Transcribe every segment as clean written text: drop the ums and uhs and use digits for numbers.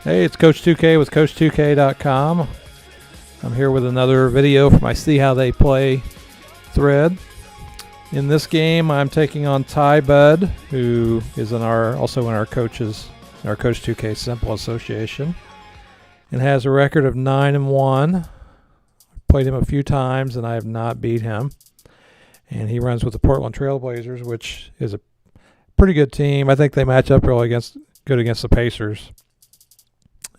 Hey, it's Coach2K with Coach2K.com. I'm here with another video for my See How They Play thread. In this game, I'm taking on Ty Bud, who is also in our Coach2K Simple Association, and has a record of 9-1. Played him a few times, and I have not beat him. And he runs with the Portland Trailblazers, which is a pretty good team. I think they match up really good against the Pacers.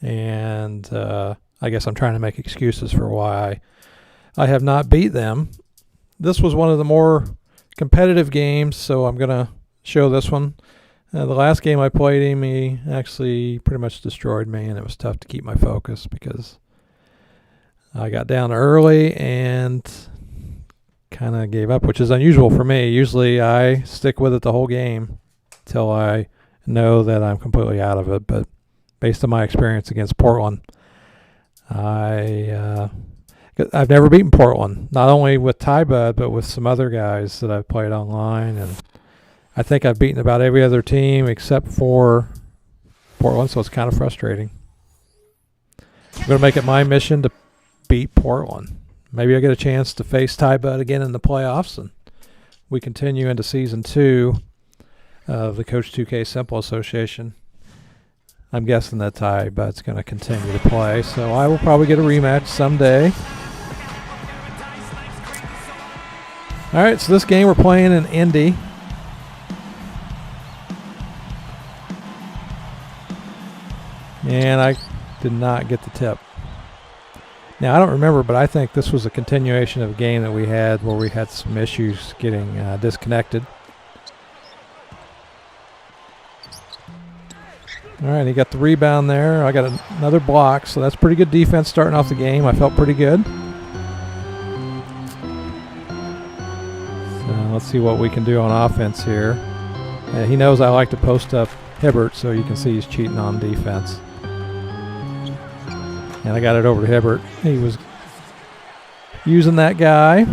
And I guess I'm trying to make excuses for why I have not beat them. This was one of the more competitive games, so I'm going to show this one. The last game I played him, he actually pretty much destroyed me, and it was tough to keep my focus because I got down early and kind of gave up, which is unusual for me. Usually I stick with it the whole game till I know that I'm completely out of it, but based on my experience against Portland, I've never beaten Portland, not only with Ty Bud, but with some other guys that I've played online. And I think I've beaten about every other team except for Portland, so it's kind of frustrating. I'm going to make it my mission to beat Portland. Maybe I get a chance to face Ty Bud again in the playoffs, and we continue into Season 2 of the Coach2K Simple Association. I'm guessing that Ty Bud's going to continue to play, so I will probably get a rematch someday. All right, so this game we're playing in Indy. And I did not get the tip. Now, I don't remember, but I think this was a continuation of a game that we had where we had some issues getting disconnected. All right, he got the rebound there. I got another block, so that's pretty good defense starting off the game. I felt pretty good. So let's see what we can do on offense here. He knows I like to post up Hibbert, so you can see he's cheating on defense. And I got it over to Hibbert. He was using that guy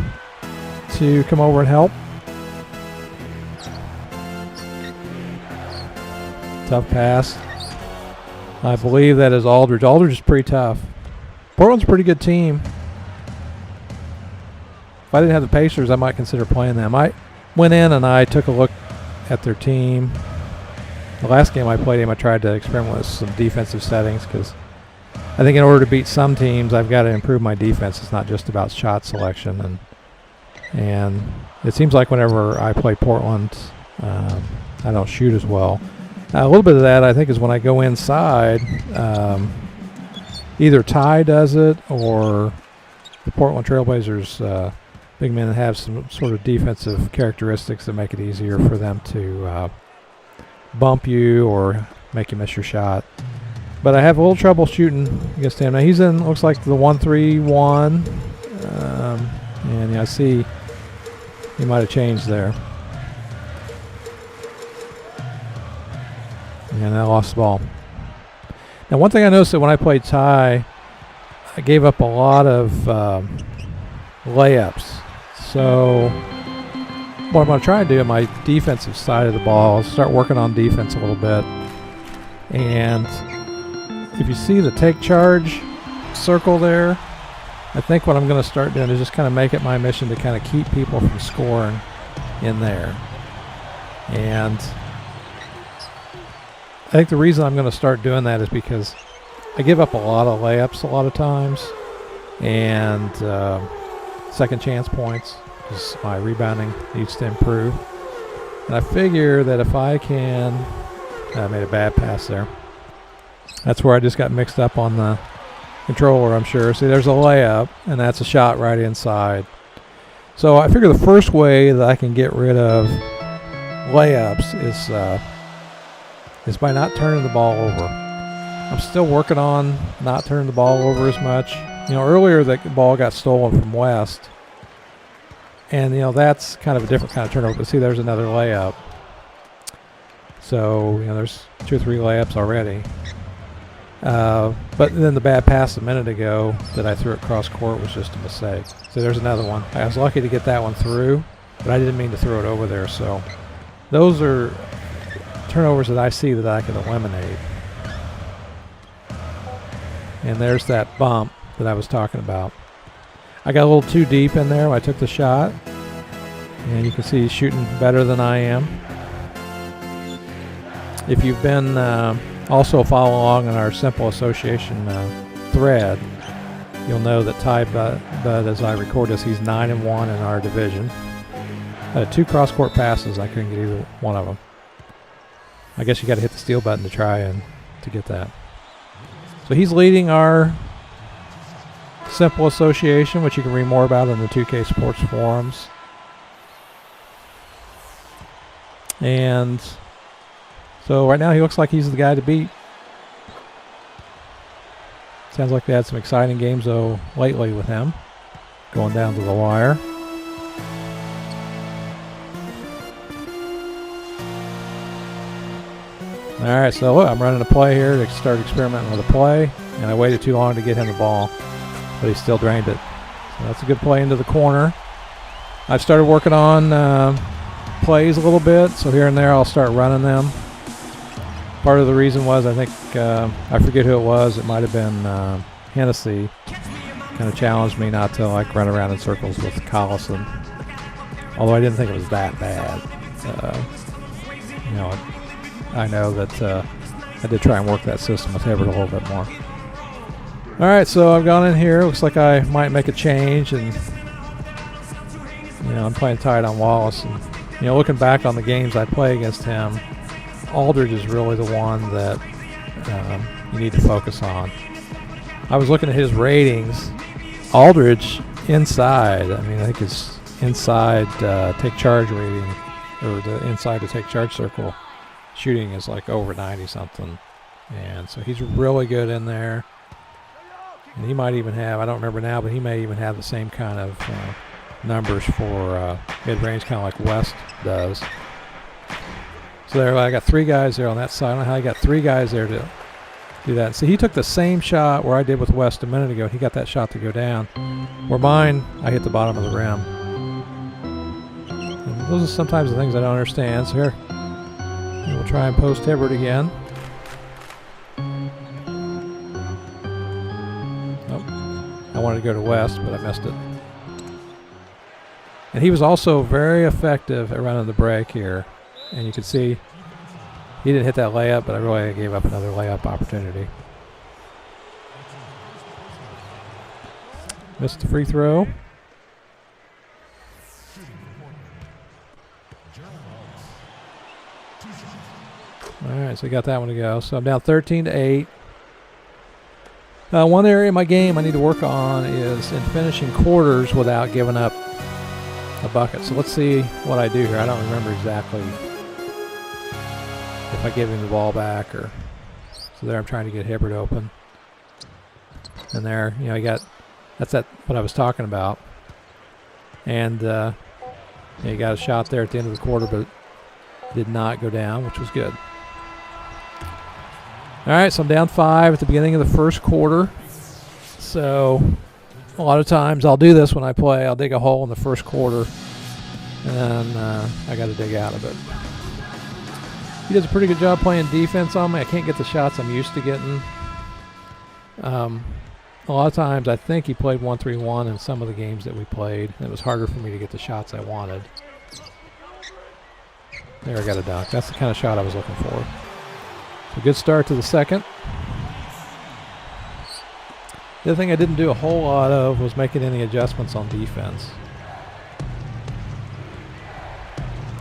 to come over and help. Tough pass. I believe that is Aldridge. Aldridge is pretty tough. Portland's a pretty good team. If I didn't have the Pacers, I might consider playing them. I went in and I took a look at their team. The last game I played him, I tried to experiment with some defensive settings because I think in order to beat some teams, I've got to improve my defense. It's not just about shot selection. And it seems like whenever I play Portland, I don't shoot as well. A little bit of that, I think, is when I go inside, either Ty does it or the Portland Trailblazers big men have some sort of defensive characteristics that make it easier for them to bump you or make you miss your shot. But I have a little trouble shooting against him. Now he's in, looks like the 1-3-1, and I see he might have changed there. And I lost the ball. Now, one thing I noticed that when I played Ty, I gave up a lot of layups. So what I'm going to try to do on my defensive side of the ball is start working on defense a little bit. And if you see the take charge circle there, I think what I'm going to start doing is just kind of make it my mission to kind of keep people from scoring in there. And I think the reason I'm going to start doing that is because I give up a lot of layups a lot of times and second chance points because my rebounding needs to improve. And I figure that if I can, I made a bad pass there. That's where I just got mixed up on the controller, I'm sure. See, there's a layup, and that's a shot right inside. So I figure the first way that I can get rid of layups is by not turning the ball over. I'm still working on not turning the ball over as much. Earlier the ball got stolen from West, and that's kind of a different kind of turnover. But see, there's another layup. So there's 2 or 3 layups already. But then the bad pass a minute ago that I threw across court was just a mistake. So there's another one. I was lucky to get that one through, but I didn't mean to throw it over there. So those are turnovers that I see that I can eliminate. And there's that bump that I was talking about. I got a little too deep in there when I took the shot. And you can see he's shooting better than I am. If you've been also follow along in our simple association thread, you'll know that Ty Budd, as I record this, he's 9-1 in our division. 2 cross-court passes, I couldn't get either one of them. I guess you got to hit the steal button to try and to get that. So he's leading our simple association, which you can read more about in the 2K Sports forums. And so right now he looks like he's the guy to beat. Sounds like they had some exciting games though lately with him, going down to the wire. All right, so look, I'm running a play here to start experimenting with a play, and I waited too long to get him the ball, but he still drained it. So that's a good play into the corner. I've started working on plays a little bit, so here and there I'll start running them. Part of the reason was I think, I forget who it was, it might have been Hennessy, kind of challenged me not to like run around in circles with Collison, although I didn't think it was that bad. You know, I know that I did try and work that system with Hibbert a little bit more. All right, so I've gone in here. Looks like I might make a change, and you know I'm playing tight on Wallace. And you know, looking back on the games I play against him, Aldridge is really the one that you need to focus on. I was looking at his ratings. Aldridge inside. I mean, I think his inside take charge rating, or the inside to take charge circle shooting is like over 90 something, and so he's really good in there. And he might even have, I don't remember now, but he may even have the same kind of numbers for mid-range, kind of like West does. So there, I got 3 guys there on that side. I don't know how I got 3 guys there to do that. See, he took the same shot where I did with West a minute ago. He got that shot to go down. Where mine, I hit the bottom of the rim. And those are sometimes the things I don't understand. So here, we'll try and post Hibbert again. I wanted to go to West, but I missed it. And he was also very effective at running the break here. And you can see he didn't hit that layup, but I really gave up another layup opportunity. Missed the free throw. All right, so we got that one to go. So I'm down 13-8. One area of my game I need to work on is in finishing quarters without giving up a bucket. So let's see what I do here. I don't remember exactly if I give him the ball back or. So there I'm trying to get Hibbert open. And there, you know, that's what I was talking about. And yeah, he got a shot there at the end of the quarter, but did not go down, which was good. All right, so I'm down 5 at the beginning of the first quarter. So a lot of times I'll do this when I play. I'll dig a hole in the first quarter, and then I got to dig out of it. He does a pretty good job playing defense on me. I can't get the shots I'm used to getting. A lot of times I think he played 1-3-1 in some of the games that we played. It was harder for me to get the shots I wanted. There, I got a dunk. That's the kind of shot I was looking for. A good start to the second. The other thing I didn't do a whole lot of was making any adjustments on defense.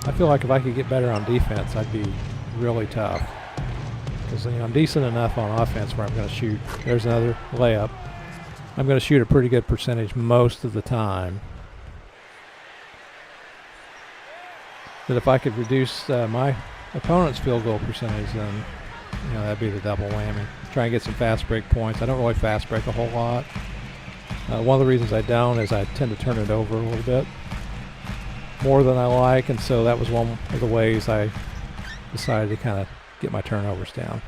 I feel like if I could get better on defense, I'd be really tough. Because you know, I'm decent enough on offense where I'm going to shoot. There's another layup. I'm going to shoot a pretty good percentage most of the time. But if I could reduce my opponent's field goal percentage, then you know, that'd be the double whammy. Try and get some fast break points. I don't really fast break a whole lot. One of the reasons I don't is I tend to turn it over a little bit more than I like, and so that was one of the ways I decided to kind of get my turnovers down.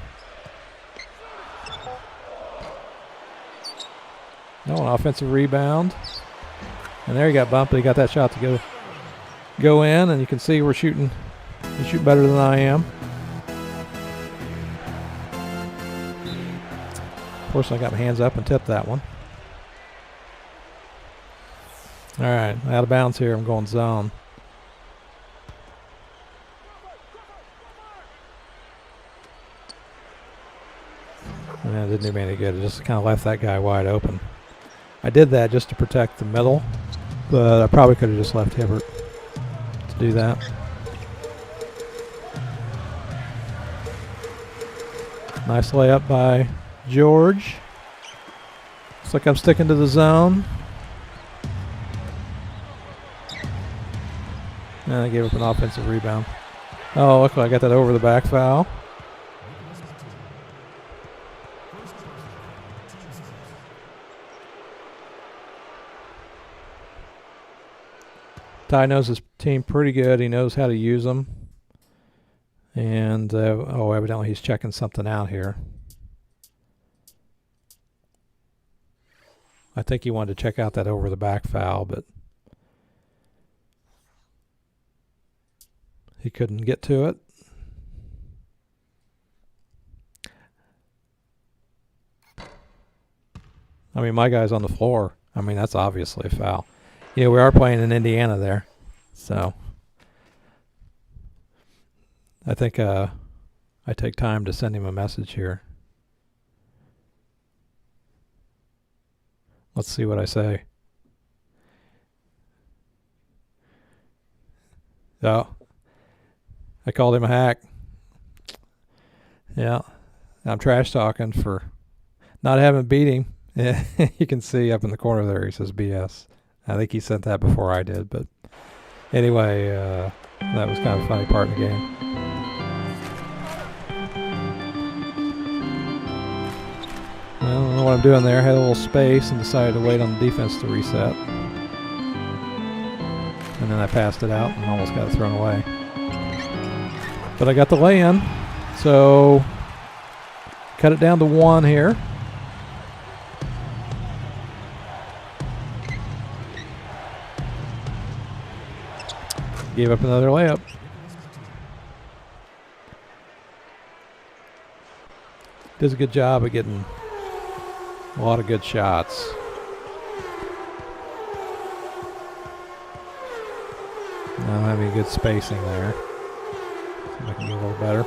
Now an offensive rebound, and there he got bumped, but he got that shot to go in, and you can see we're shooting. You shoot better than I am. Of course, I got my hands up and tipped that one. All right, out of bounds here. I'm going zone. And it didn't do me any good. It just kind of left that guy wide open. I did that just to protect the middle, but I probably could have just left Hibbert to do that. Nice layup by George. Looks like I'm sticking to the zone. And I gave up an offensive rebound. Oh, look, I got that over the back foul. Ty knows his team pretty good. He knows how to use them. And, evidently he's checking something out here. I think he wanted to check out that over the back foul, but he couldn't get to it. I mean, my guy's on the floor. I mean, that's obviously a foul. Yeah, we are playing in Indiana there. So I think I take time to send him a message here. Let's see what I say. Oh, I called him a hack. Yeah, I'm trash talking for not having beat him. Yeah, you can see up in the corner there he says BS. I think he sent that before I did, but anyway, that was kind of a funny part of the game. I don't know what I'm doing there. I had a little space and decided to wait on the defense to reset. And then I passed it out and almost got it thrown away. But I got the lay-in, so cut it down to 1 here. Gave up another layup. Does a good job of getting a lot of good shots. Now having good spacing there. See if I can get a little better.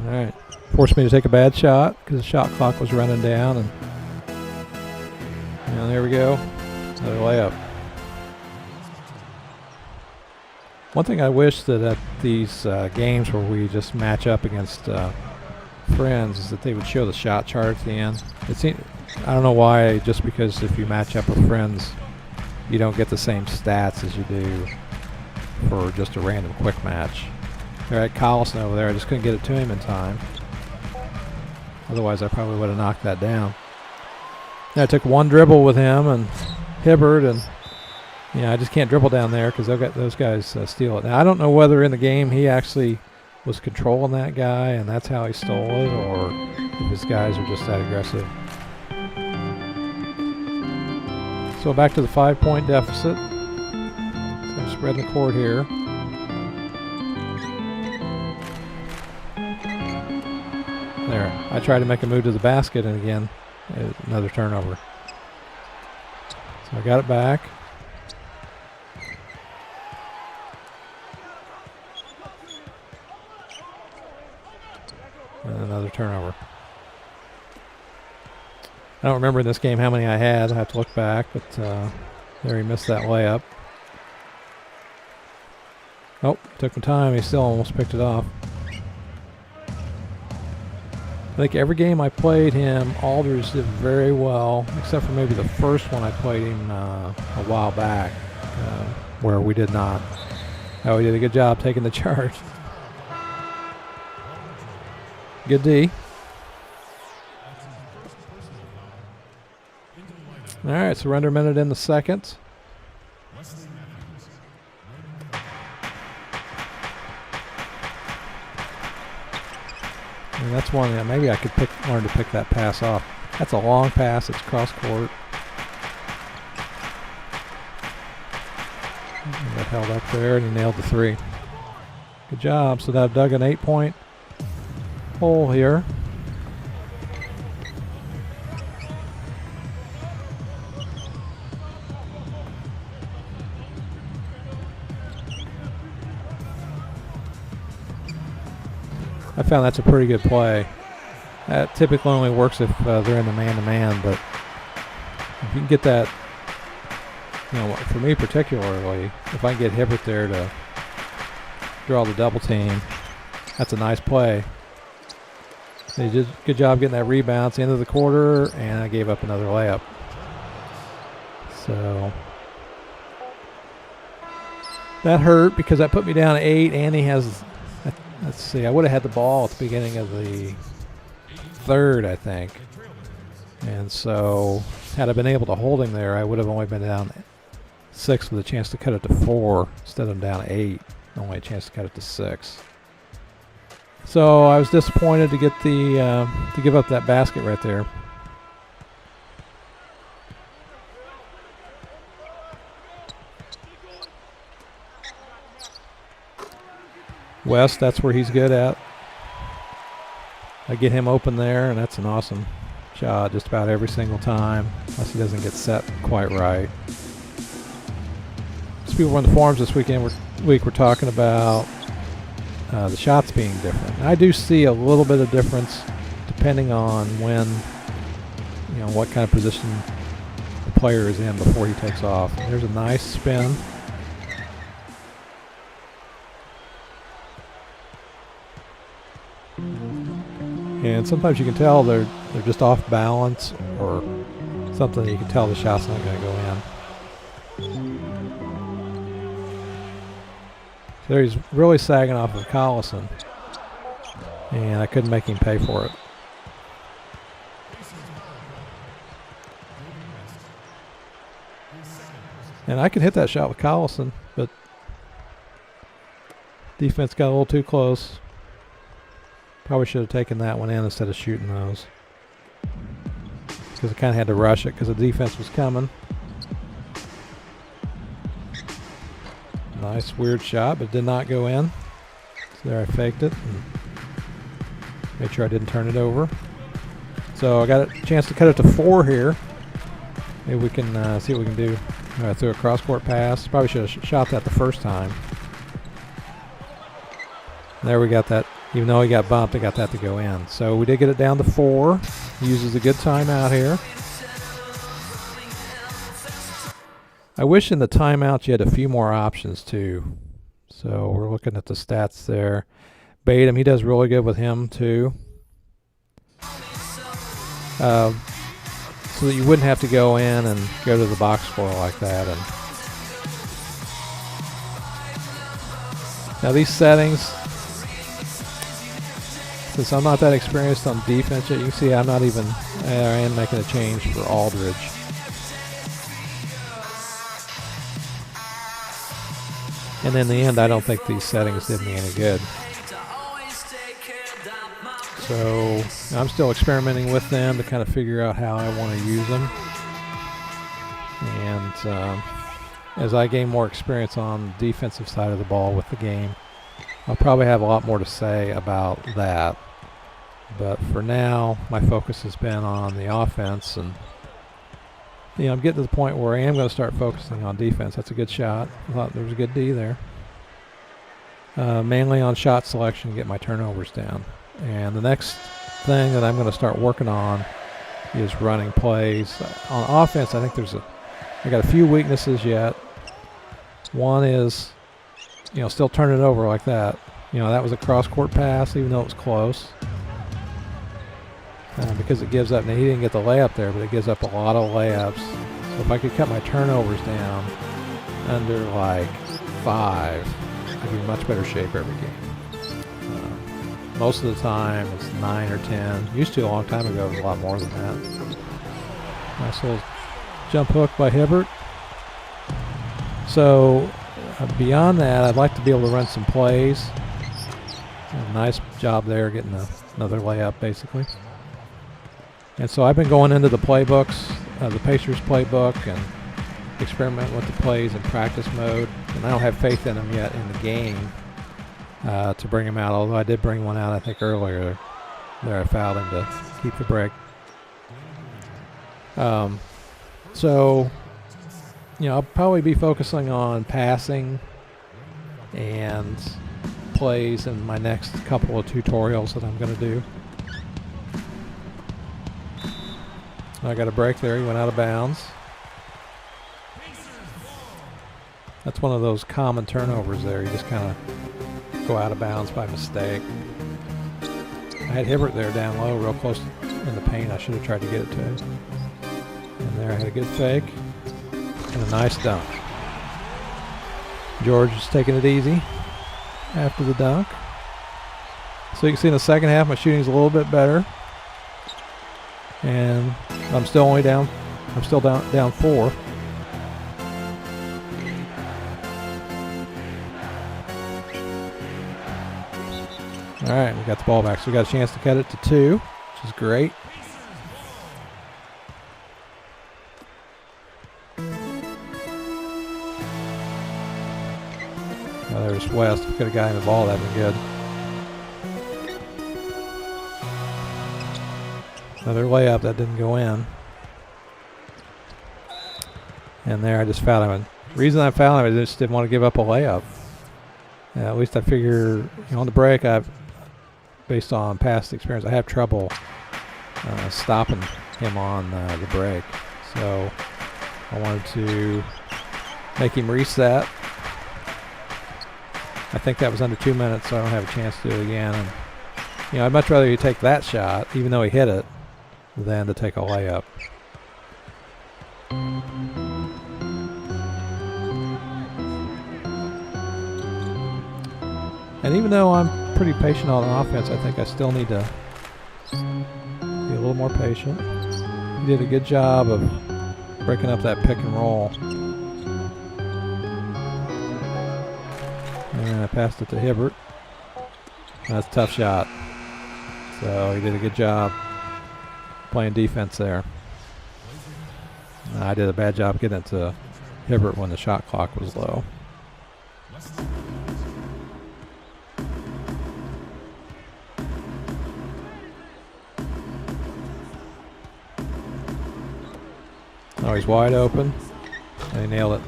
All right, forced me to take a bad shot because the shot clock was running down, and there we go, another layup. One thing I wish that at these games where we just match up against friends is that they would show the shot chart at the end. I don't know why, just because if you match up with friends, you don't get the same stats as you do for just a random quick match. All right, Collison over there. I just couldn't get it to him in time. Otherwise, I probably would have knocked that down. I took one dribble with him and Hibbert, and I just can't dribble down there because those guys steal it. Now, I don't know whether in the game he actually was controlling that guy and that's how he stole it, or if his guys are just that aggressive. So back to the 5-point deficit. So I'm spreading the court here. There, I tried to make a move to the basket, and again, another turnover. So I got it back. And another turnover. I don't remember in this game how many I had. I have to look back, but there he missed that layup. Oh, took some time. He still almost picked it off. I think every game I played him, Alders did very well, except for maybe the first one I played him a while back, where we did not. Oh, he did a good job taking the charge. Good D. All right, so we're under a minute in the second. And that's one that maybe I could learn to pick that pass off. That's a long pass. It's cross court. And got held up there, and he nailed the 3. Good job. So I've dug an 8-point hole here. I found that's a pretty good play. That typically only works if they're in the man-to-man, but if you can get that, you know, for me particularly, if I can get Hibbert there to draw the double team, that's a nice play. They did a good job getting that rebound at the end of the quarter, and I gave up another layup. So that hurt because that put me down 8, and he has, let's see, I would have had the ball at the beginning of the 3rd, I think. And so had I been able to hold him there, I would have only been down 6 with a chance to cut it to 4 instead of down 8. Only a chance to cut it to 6. So I was disappointed to get the to give up that basket right there. West, that's where he's good at. I get him open there, and that's an awesome shot just about every single time, unless he doesn't get set quite right. Some people on the forums this week we're talking about the shots being different. And I do see a little bit of difference depending on when, you know, what kind of position the player is in before he takes off. And there's a nice spin. And sometimes you can tell they're just off balance or something. You can tell the shot's not going to go in. So he's really sagging off of Collison, and I couldn't make him pay for it. And I can hit that shot with Collison, but defense got a little too close. Probably should have taken that one in instead of shooting those, because I kind of had to rush it because the defense was coming. Nice weird shot, but did not go in. So there I faked it and made sure I didn't turn it over. So I got a chance to cut it to 4 here. Maybe we can see what we can do. I threw a cross-court pass. Probably should have shot that the first time. There we got that. Even though he got bumped, I got that to go in. So we did get it down to 4. He uses a good timeout here. I wish in the timeouts you had a few more options too. So we're looking at the stats there. Batum, he does really good with him too. So that you wouldn't have to go in and go to the box score like that. And now these settings, since I'm not that experienced on defense yet, you can see I'm not even, I am making a change for Aldridge. And in the end, I don't think these settings did me any good. So I'm still experimenting with them to kind of figure out how I want to use them. And as I gain more experience on the defensive side of the ball with the game, I'll probably have a lot more to say about that. But for now, my focus has been on the offense, and you know, I'm getting to the point where I am going to start focusing on defense. That's a good shot. I thought there was a good D there. Mainly on shot selection to get my turnovers down. And the next thing that I'm going to start working on is running plays. On offense, I think I got a few weaknesses yet. One is, you know, still turning it over like that. You know, that was a cross-court pass, even though it was close. Because it gives up, and he didn't get the layup there, but it gives up a lot of layups. So if I could cut my turnovers down under like 5, I'd be in much better shape every game. Most of the time it's 9 or 10. Used to a long time ago, it was a lot more than that. Nice little jump hook by Hibbert. So beyond that, I'd like to be able to run some plays. Nice job there, getting another layup basically. And so I've been going into the playbooks, the Pacers playbook, and experimenting with the plays in practice mode, and I don't have faith in them yet in the game to bring him out, although I did bring one out, I think, earlier. There I fouled him to keep the break. So, I'll probably be focusing on passing and plays in my next couple of tutorials that I'm going to do. I got a break there. He went out of bounds. That's one of those common turnovers there. You just kind of go out of bounds by mistake. I had Hibbert there down low, real close in the paint. I should have tried to get it to him. And there I had a good fake and a nice dunk. George is taking it easy after the dunk. So you can see in the second half my shooting's a little bit better. And I'm still only down. I'm still down 4. All right, we got the ball back, so we got a chance to cut it to 2, which is great. Oh, there's West. If we could have got him the ball, that'd been good. Another layup that didn't go in. And there I just fouled him. The reason I fouled him, I just didn't want to give up a layup. At least I figure, on the break, based on past experience, I have trouble stopping him on the break. So I wanted to make him reset. I think that was under 2 minutes, so I don't have a chance to do it again. And, I'd much rather you take that shot, even though he hit it, than to take a layup. And even though I'm pretty patient on offense, I think I still need to be a little more patient. He did a good job of breaking up that pick and roll. And I passed it to Hibbert. That's a tough shot. So he did a good job playing defense there. I did a bad job getting it to Hibbert when the shot clock was low. Oh, he's wide open. And he nailed it.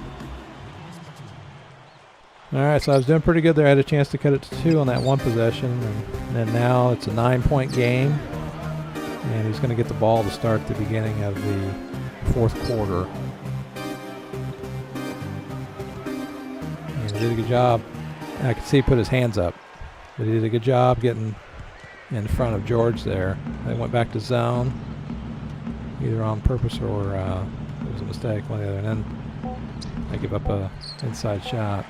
All right, so I was doing pretty good there. I had a chance to cut it to 2 on that one possession. And then now it's a 9-point game. And he's going to get the ball to start the beginning of the 4th quarter. And he did a good job. I could see he put his hands up. But he did a good job getting in front of George there. They went back to zone, either on purpose or it was a mistake, one or the other. And then I give up a inside shot.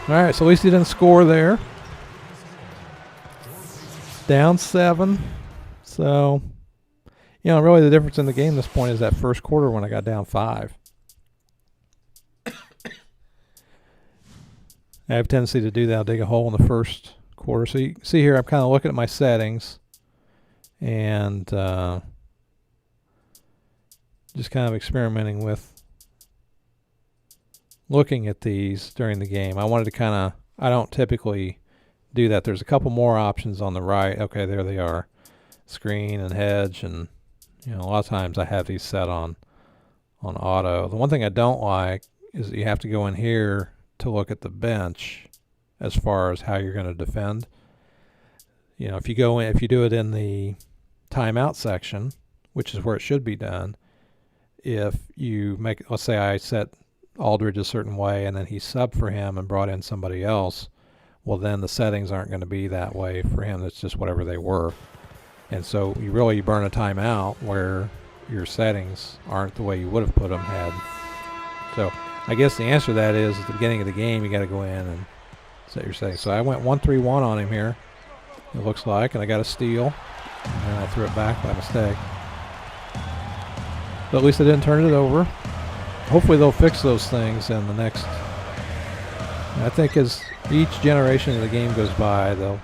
All right, so at least he didn't score there. Down 7. So, really the difference in the game at this point is that first quarter when I got down 5. I have a tendency to do that. I'll dig a hole in the first quarter. So you can see here I'm kind of looking at my settings and just kind of experimenting with looking at these during the game. I wanted to I don't typically do that. There's a couple more options on the right. Okay, there they are. Screen and hedge, and a lot of times I have these set on auto. The one thing I don't like is that you have to go in here to look at the bench as far as how you're going to defend. If you do it in the timeout section, which is where it should be done, if you let's say I set Aldridge a certain way and then he subbed for him and brought in somebody else, well then the settings aren't going to be that way for him. It's just whatever they were. And so you burn a timeout where your settings aren't the way you would have put them had. So I guess the answer to that is at the beginning of the game you got to go in and set your settings. So I went 1-3-1 on him here, it looks like, and I got a steal. And then I threw it back by mistake. But at least I didn't turn it over. Hopefully they'll fix those things in the next. I think as each generation of the game goes by, they'll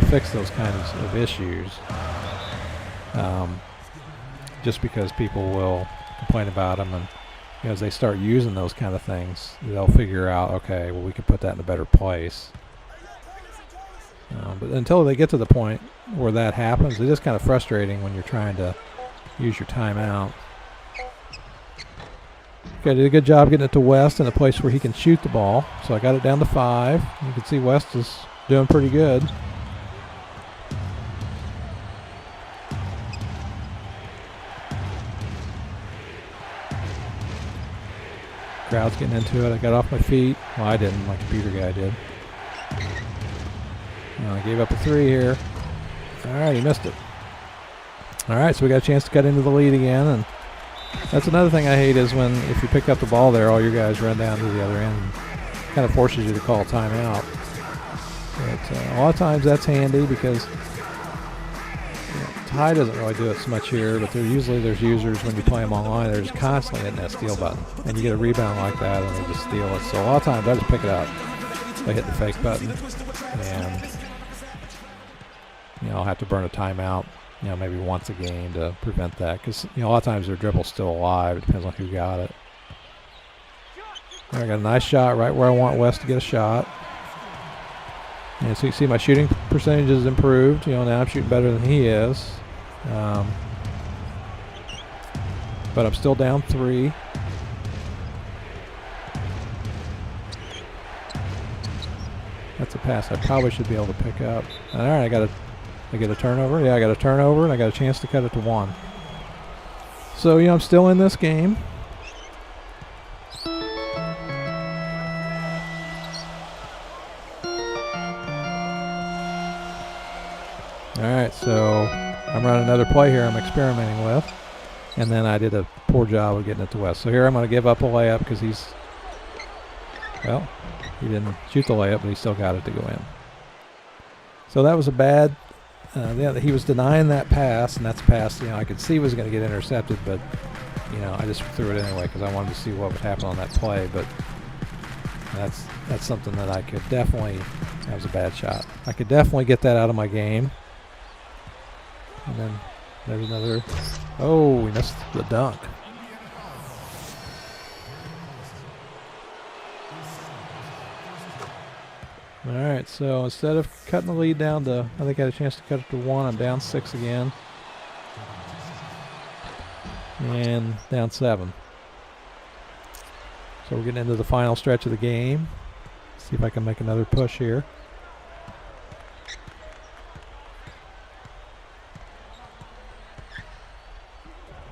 fix those kinds of issues. just because people will complain about them, and as they start using those kind of things, they'll figure out, okay, well, we could put that in a better place. But until they get to the point where that happens, it is kind of frustrating when you're trying to use your timeout. Okay, did a good job getting it to West in a place where he can shoot the ball. So I got it down to 5. You can see West is doing pretty good. Crowd's getting into it. I got off my feet. Well, I didn't. My computer guy did. I gave up a 3 here. All right, he missed it. All right, so we got a chance to cut into the lead again, and that's another thing I hate is when if you pick up the ball there, all your guys run down to the other end. It kind of forces you to call timeout. But a lot of times that's handy because Ty doesn't really do it so much here, but there's users when you play them online, they're just constantly hitting that steal button. And you get a rebound like that and they just steal it. So a lot of times I just pick it up. I hit the fake button and I'll have to burn a timeout, maybe once a game to prevent that. Because, a lot of times their dribble's still alive. It depends on who got it. I got a nice shot right where I want West to get a shot. And so you see my shooting percentage has improved. Now I'm shooting better than he is. But I'm still down 3. That's a pass I probably should be able to pick up. All right, I get a turnover. Yeah, I got a turnover, and I got a chance to cut it to 1. So, I'm still in this game. All right, so I'm running another play here I'm experimenting with. And then I did a poor job of getting it to West. So here I'm going to give up a layup because he didn't shoot the layup, but he still got it to go in. So that was a bad, he was denying that pass, and that's a pass, I could see was going to get intercepted, but, I just threw it anyway because I wanted to see what would happen on that play, but that's something that I could definitely, that was a bad shot. I could definitely get that out of my game. And then there's another, we missed the dunk. All right, so instead of cutting the lead down to, I think I had a chance to cut it to 1. I'm down 6 again. And down 7. So we're getting into the final stretch of the game. See if I can make another push here.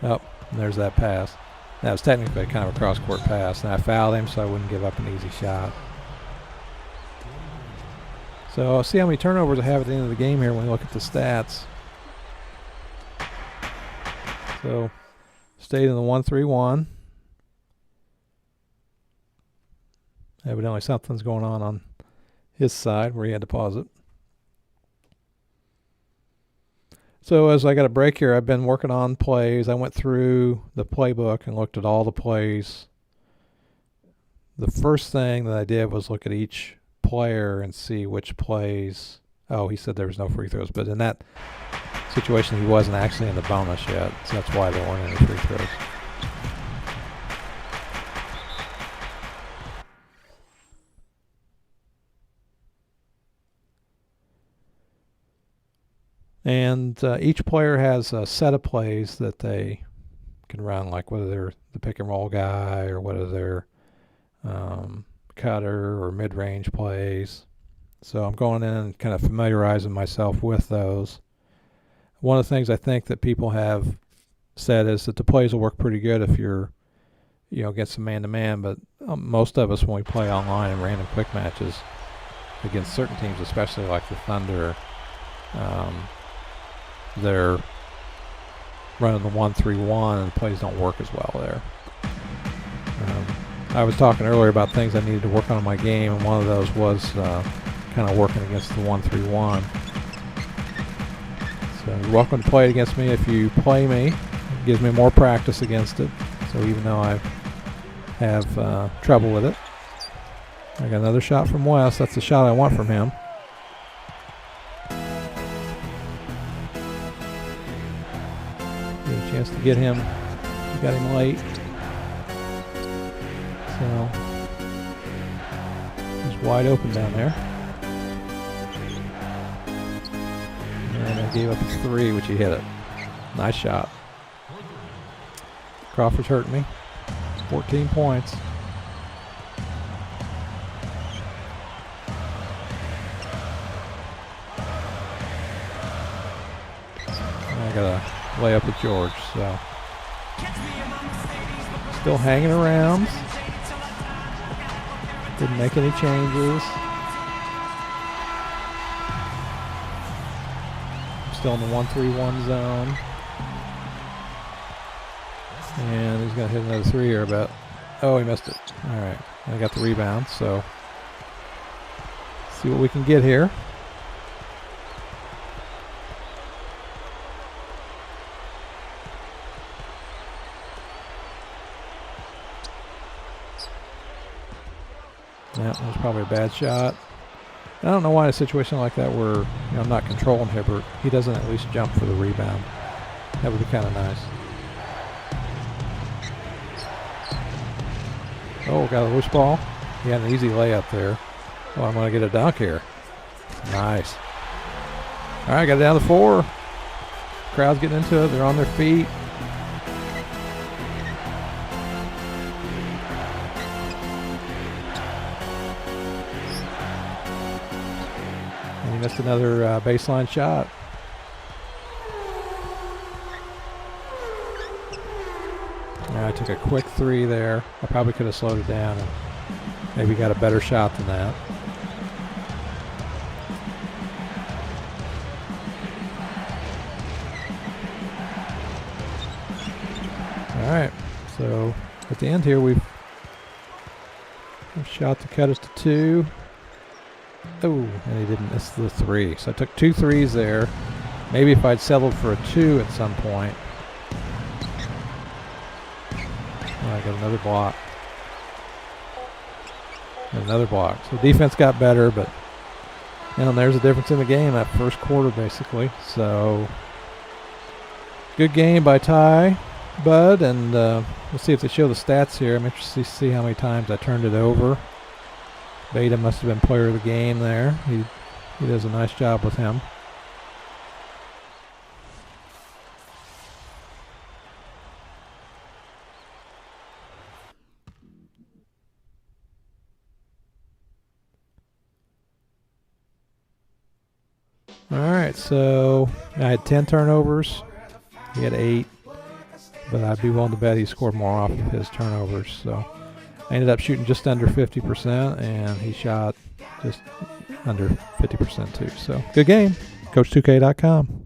Oh, there's that pass. That was technically kind of a cross-court pass, and I fouled him so I wouldn't give up an easy shot. So see how many turnovers I have at the end of the game here when we look at the stats. So stayed in the 1-3-1. Evidently something's going on his side where he had to pause it. So as I got a break here, I've been working on plays. I went through the playbook and looked at all the plays. The first thing that I did was look at each player and see which plays. Oh, he said there was no free throws, but in that situation he wasn't actually in the bonus yet, so that's why there weren't any free throws. And each player has a set of plays that they can run, like whether they're the pick and roll guy or whether they're cutter or mid-range plays. So I'm going in and kind of familiarizing myself with those. One of the things I think that people have said is that the plays will work pretty good if you're, against a man-to-man, but most of us when we play online in random quick matches against certain teams, especially like the Thunder, they're running the 1-3-1 and the plays don't work as well there. I was talking earlier about things I needed to work on in my game, and one of those was kind of working against the 1-3-1. So you're welcome to play it against me if you play me. It gives me more practice against it. So even though I have trouble with it. I got another shot from West. That's the shot I want from him. Get a chance chance to get him. We got him late. So he's wide open down there. And I gave up a 3, which he hit it. Nice shot. Crawford's hurting me. 14 points. I got a layup with George, so still hanging around. Didn't make any changes. Still in the 1-3-1 zone. And he's going to hit another 3 here about. Oh, he missed it. All right. I got the rebound, so see what we can get here. Yeah, that was probably a bad shot. I don't know why in a situation like that where I'm not controlling Hibbert, he doesn't at least jump for the rebound. That would be kind of nice. Oh, got a loose ball. He had an easy layup there. Oh, I'm going to get a dunk here. Nice. All right, got it down to 4. Crowd's getting into it. They're on their feet. And he missed another baseline shot. I took a quick 3 there. I probably could have slowed it down and maybe got a better shot than that. All right, so at the end here, we've shot to cut us to 2. Oh, and he didn't miss the 3. So I took 2 threes there. Maybe if I'd settled for a 2 at some point. I got another block. Another block. So defense got better, but there's a difference in the game that first quarter, basically. So good game by Ty, Bud, and we'll see if they show the stats here. I'm interested to see how many times I turned it over. Beta must have been player of the game there. He does a nice job with him. All right, so I had 10 turnovers. He had 8, but I'd be willing to bet he scored more off of his turnovers. So I ended up shooting just under 50%, and he shot just under 50% too. So good game. Coach2K.com.